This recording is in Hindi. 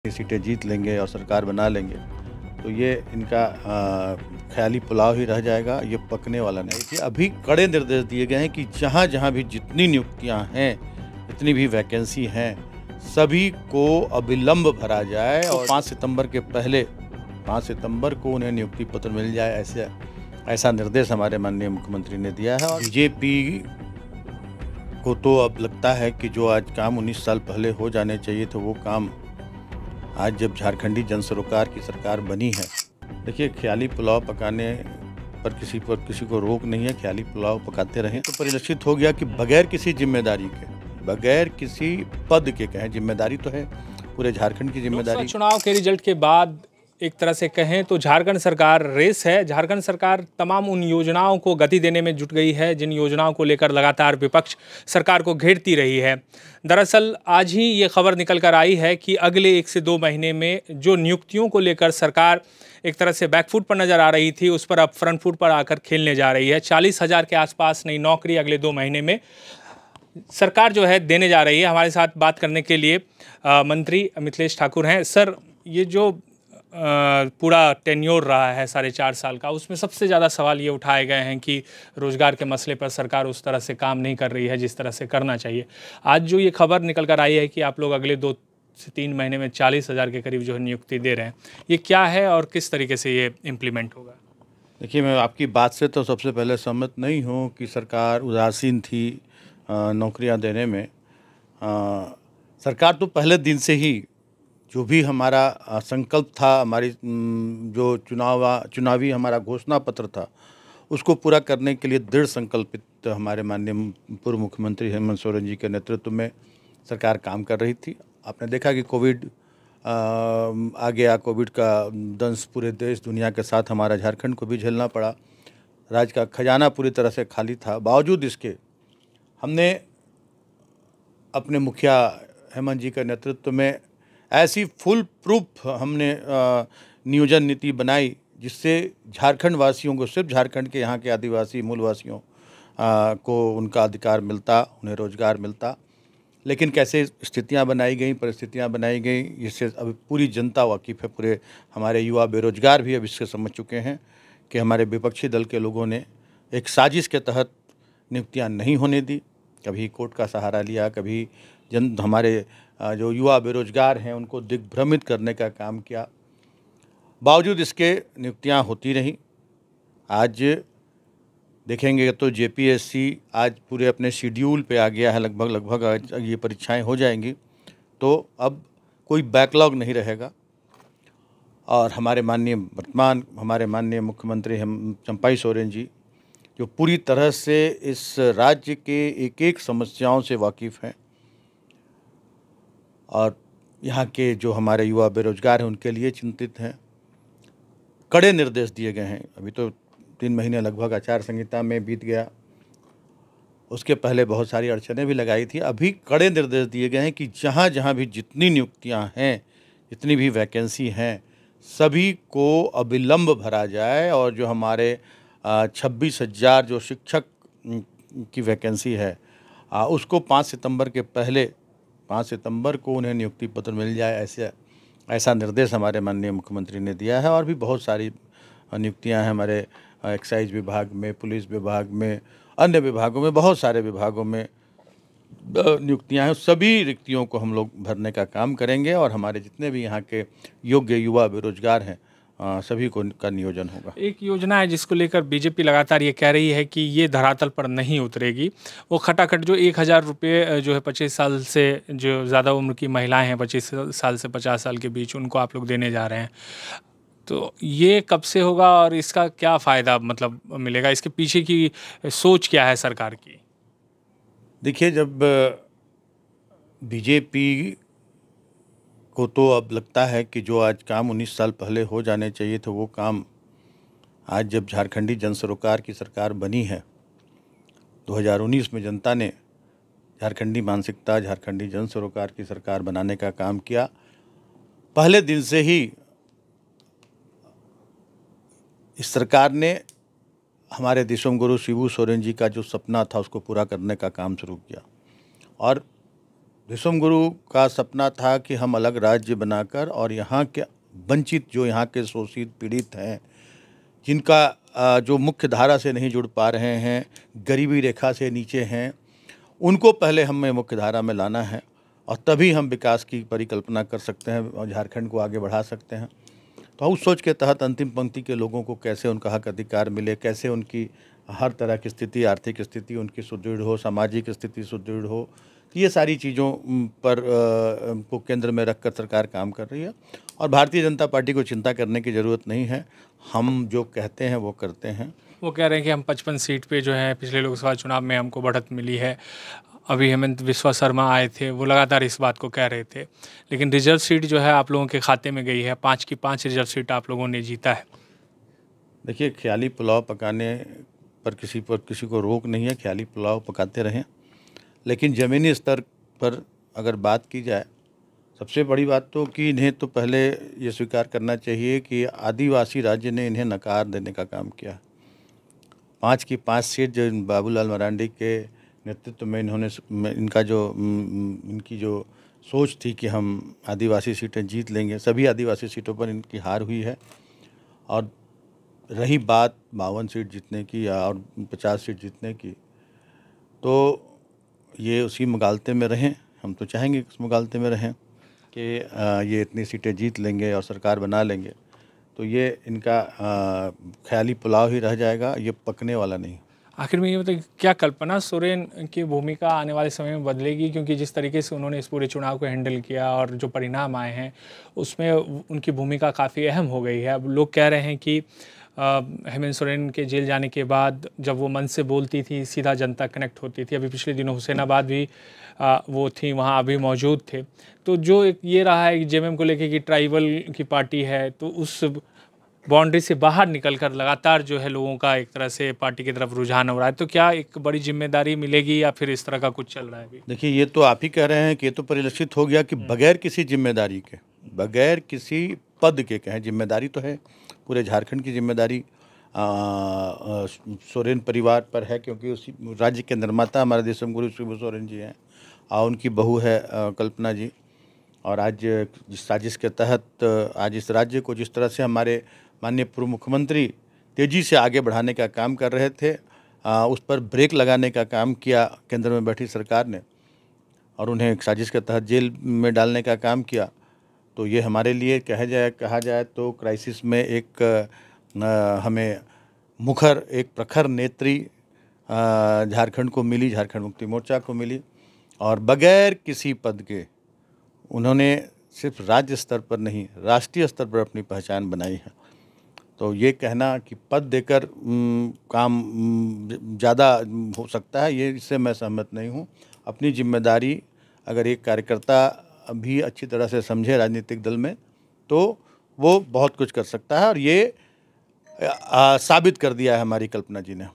सीटें जीत लेंगे और सरकार बना लेंगे तो ये इनका ख्याली पुलाव ही रह जाएगा, ये पकने वाला नहीं थी। अभी कड़े निर्देश दिए गए हैं कि जहाँ जहाँ भी जितनी नियुक्तियाँ हैं, जितनी भी वैकेंसी हैं, सभी को अविलंब भरा जाए और 5 सितंबर के पहले 5 सितंबर को उन्हें नियुक्ति पत्र मिल जाए, ऐसा निर्देश हमारे माननीय मुख्यमंत्री ने दिया है। और बीजेपी को तो अब लगता है कि जो आज काम 19 साल पहले हो जाने चाहिए थे वो काम आज जब झारखंडी जन सरोकार की सरकार बनी है। देखिए, ख्याली पुलाव पकाने पर किसी को रोक नहीं है, ख्याली पुलाव पकाते रहें। तो परिलक्षित हो गया कि बगैर किसी जिम्मेदारी के, बगैर किसी पद के, कहें जिम्मेदारी तो है पूरे झारखंड की जिम्मेदारी। चुनाव के रिजल्ट के बाद एक तरह से कहें तो झारखंड सरकार रेस है। झारखंड सरकार तमाम उन योजनाओं को गति देने में जुट गई है जिन योजनाओं को लेकर लगातार विपक्ष सरकार को घेरती रही है। दरअसल आज ही ये खबर निकल कर आई है कि अगले 1 से 2 महीने में जो नियुक्तियों को लेकर सरकार एक तरह से बैकफुट पर नजर आ रही थी, उस पर अब फ्रंट फुट पर आकर खेलने जा रही है। 40,000 के आसपास नई नौकरी अगले 2 महीने में सरकार जो है देने जा रही है। हमारे साथ बात करने के लिए मंत्री मिथिलेश ठाकुर हैं। सर, ये जो पूरा टेन्योर रहा है 4.5 साल का, उसमें सबसे ज़्यादा सवाल ये उठाए गए हैं कि रोज़गार के मसले पर सरकार उस तरह से काम नहीं कर रही है जिस तरह से करना चाहिए। आज जो ये खबर निकल कर आई है कि आप लोग अगले 2 से 3 महीने में 40,000 के करीब जो है नियुक्ति दे रहे हैं, ये क्या है और किस तरीके से ये इम्प्लीमेंट होगा? देखिए, मैं आपकी बात से तो सबसे पहले सहमत नहीं हूँ कि सरकार उदासीन थी नौकरियां देने में। सरकार तो पहले दिन से ही जो भी हमारा संकल्प था, हमारी जो चुनावी हमारा घोषणा पत्र था, उसको पूरा करने के लिए दृढ़ संकल्पित हमारे माननीय पूर्व मुख्यमंत्री हेमंत सोरेन जी के नेतृत्व में सरकार काम कर रही थी। आपने देखा कि कोविड आ गया, कोविड का दंश पूरे देश दुनिया के साथ हमारा झारखंड को भी झेलना पड़ा। राज्य का खजाना पूरी तरह से खाली था। बावजूद इसके हमने अपने मुखिया हेमंत जी के नेतृत्व में ऐसी फुल प्रूफ हमने नियोजन नीति बनाई जिससे झारखंड वासियों को, सिर्फ झारखंड के यहाँ के आदिवासी मूलवासियों को उनका अधिकार मिलता, उन्हें रोजगार मिलता। लेकिन कैसे स्थितियाँ बनाई गई, परिस्थितियाँ बनाई गई, इससे अभी पूरी जनता वाकिफ़ है। पूरे हमारे युवा बेरोजगार भी अब इससे समझ चुके हैं कि हमारे विपक्षी दल के लोगों ने एक साजिश के तहत नियुक्तियाँ नहीं होने दी। कभी कोर्ट का सहारा लिया, कभी हमारे जो युवा बेरोजगार हैं उनको दिग्भ्रमित करने का काम किया। बावजूद इसके नियुक्तियां होती रहीं। आज देखेंगे तो जेपीएससी आज पूरे अपने शेड्यूल पे आ गया है। लगभग आज ये परीक्षाएं हो जाएंगी तो अब कोई बैकलॉग नहीं रहेगा। और हमारे माननीय मुख्यमंत्री चंपाई सोरेन जी जो पूरी तरह से इस राज्य के एक एक समस्याओं से वाकिफ़ हैं और यहाँ के जो हमारे युवा बेरोजगार हैं उनके लिए चिंतित हैं। कड़े निर्देश दिए गए हैं। अभी तो 3 महीने लगभग आचार संहिता में बीत गया, उसके पहले बहुत सारी अड़चनें भी लगाई थी। अभी कड़े निर्देश दिए गए हैं कि जहाँ जहाँ भी जितनी नियुक्तियाँ हैं, जितनी भी वैकेंसी हैं, सभी को अविलंब भरा जाए और जो हमारे 26,000 जो शिक्षक की वैकेंसी है उसको 5 सितंबर के पहले 5 सितंबर को उन्हें नियुक्ति पत्र मिल जाए, ऐसा निर्देश हमारे माननीय मुख्यमंत्री ने दिया है। और भी बहुत सारी नियुक्तियां हैं हमारे एक्साइज विभाग में, पुलिस विभाग में, अन्य विभागों में, बहुत सारे विभागों में नियुक्तियां हैं। सभी रिक्तियों को हम लोग भरने का काम करेंगे और हमारे जितने भी यहाँ के योग्य युवा बेरोजगार हैं सभी का नियोजन होगा। एक योजना है जिसको लेकर बीजेपी लगातार ये कह रही है कि ये धरातल पर नहीं उतरेगी। वो खटाखट जो 1,000 रुपये जो है 25 साल से जो ज़्यादा उम्र की महिलाएं हैं, 25 साल से 50 साल के बीच, उनको आप लोग देने जा रहे हैं। तो ये कब से होगा और इसका क्या फ़ायदा मतलब मिलेगा? इसके पीछे की सोच क्या है सरकार की? देखिए, जब बीजेपी को तो अब लगता है कि जो आज काम 19 साल पहले हो जाने चाहिए थे वो काम आज जब झारखंडी जन सरोकार की सरकार बनी है, 2019 में जनता ने झारखंडी मानसिकता, झारखंडी जन सरोकार की सरकार बनाने का काम किया। पहले दिन से ही इस सरकार ने हमारे देशम गुरु शिबू सोरेन जी का जो सपना था उसको पूरा करने का काम शुरू किया। और विश्वम गुरु का सपना था कि हम अलग राज्य बनाकर और यहाँ के वंचित, जो यहाँ के शोषित पीड़ित हैं, जिनका जो मुख्य धारा से नहीं जुड़ पा रहे हैं, गरीबी रेखा से नीचे हैं, उनको पहले हमें मुख्य धारा में लाना है और तभी हम विकास की परिकल्पना कर सकते हैं और झारखंड को आगे बढ़ा सकते हैं। तो उस सोच के तहत अंतिम पंक्ति के लोगों को कैसे उनका हक अधिकार मिले, कैसे उनकी हर तरह की स्थिति, आर्थिक स्थिति उनकी सुदृढ़ हो, सामाजिक स्थिति सुदृढ़ हो, तो ये सारी चीज़ों पर को केंद्र में रखकर सरकार काम कर रही है। और भारतीय जनता पार्टी को चिंता करने की ज़रूरत नहीं है, हम जो कहते हैं वो करते हैं। वो कह रहे हैं कि हम 55 सीट पे जो है पिछले लोकसभा चुनाव में हमको बढ़त मिली है। अभी हेमंत बिस्वा शर्मा आए थे, वो लगातार इस बात को कह रहे थे, लेकिन रिजर्व सीट जो है आप लोगों के खाते में गई है। 5 की 5 रिजर्व सीट आप लोगों ने जीता है। देखिए, ख्याली पुलाव पकाने पर किसी को रोक नहीं है, ख्याली पुलाव पकाते रहें, लेकिन ज़मीनी स्तर पर अगर बात की जाए, सबसे बड़ी बात तो कि इन्हें तो पहले ये स्वीकार करना चाहिए कि आदिवासी राज्य ने इन्हें नकार देने का काम किया। 5 की 5 सीट जो बाबूलाल मरांडी के नेतृत्व में इनकी जो सोच थी कि हम आदिवासी सीटें जीत लेंगे, सभी आदिवासी सीटों पर इनकी हार हुई है। और रही बात 52 सीट जीतने की या और 50 सीट जीतने की, तो ये उसी मुगालते में रहें। हम तो चाहेंगे कि उस मुगालते में रहें कि ये इतनी सीटें जीत लेंगे और सरकार बना लेंगे, तो ये इनका ख्याली पुलाव ही रह जाएगा, ये पकने वाला नहीं। आखिर में ये बताइए, क्या कल्पना सोरेन की भूमिका आने वाले समय में बदलेगी? क्योंकि जिस तरीके से उन्होंने इस पूरे चुनाव को हैंडल किया और जो परिणाम आए हैं उसमें उनकी भूमिका काफ़ी अहम हो गई है। अब लोग कह रहे हैं कि हेमंत सोरेन के जेल जाने के बाद जब वो मन से बोलती थी, सीधा जनता कनेक्ट होती थी। अभी पिछले दिनों हुसैनाबाद भी वो थी, वहाँ अभी मौजूद थे। तो जो एक ये रहा है कि जेएमएम को लेके कि ट्राइबल की पार्टी है, तो उस बाउंड्री से बाहर निकलकर लगातार जो है लोगों का एक तरह से पार्टी की तरफ रुझान हो रहा है। तो क्या एक बड़ी जिम्मेदारी मिलेगी या फिर इस तरह का कुछ चल रहा है अभी? देखिए, ये तो आप ही कह रहे हैं कि ये तो परिलक्षित हो गया कि बगैर किसी जिम्मेदारी के, बगैर किसी पद के, कहें जिम्मेदारी तो है, पूरे झारखंड की जिम्मेदारी सोरेन परिवार पर है, क्योंकि उसी राज्य के निर्माता हमारे देशम गुरु शिबू सोरेन जी हैं और उनकी बहू है कल्पना जी। और आज जिस साजिश के तहत आज इस राज्य को जिस तरह से हमारे माननीय पूर्व मुख्यमंत्री तेज़ी से आगे बढ़ाने का काम कर रहे थे, उस पर ब्रेक लगाने का काम किया केंद्र में बैठी सरकार ने और उन्हें एक साजिश के तहत जेल में डालने का काम किया। तो ये हमारे लिए कहा जाए तो क्राइसिस में एक हमें मुखर, एक प्रखर नेत्री झारखंड को मिली, झारखंड मुक्ति मोर्चा को मिली। और बगैर किसी पद के उन्होंने सिर्फ राज्य स्तर पर नहीं, राष्ट्रीय स्तर पर अपनी पहचान बनाई है। तो ये कहना कि पद देकर काम ज़्यादा हो सकता है, ये इससे मैं सहमत नहीं हूँ। अपनी जिम्मेदारी अगर एक कार्यकर्ता भी अच्छी तरह से समझे राजनीतिक दल में, तो वो बहुत कुछ कर सकता है और ये साबित कर दिया है हमारी कल्पना जी ने।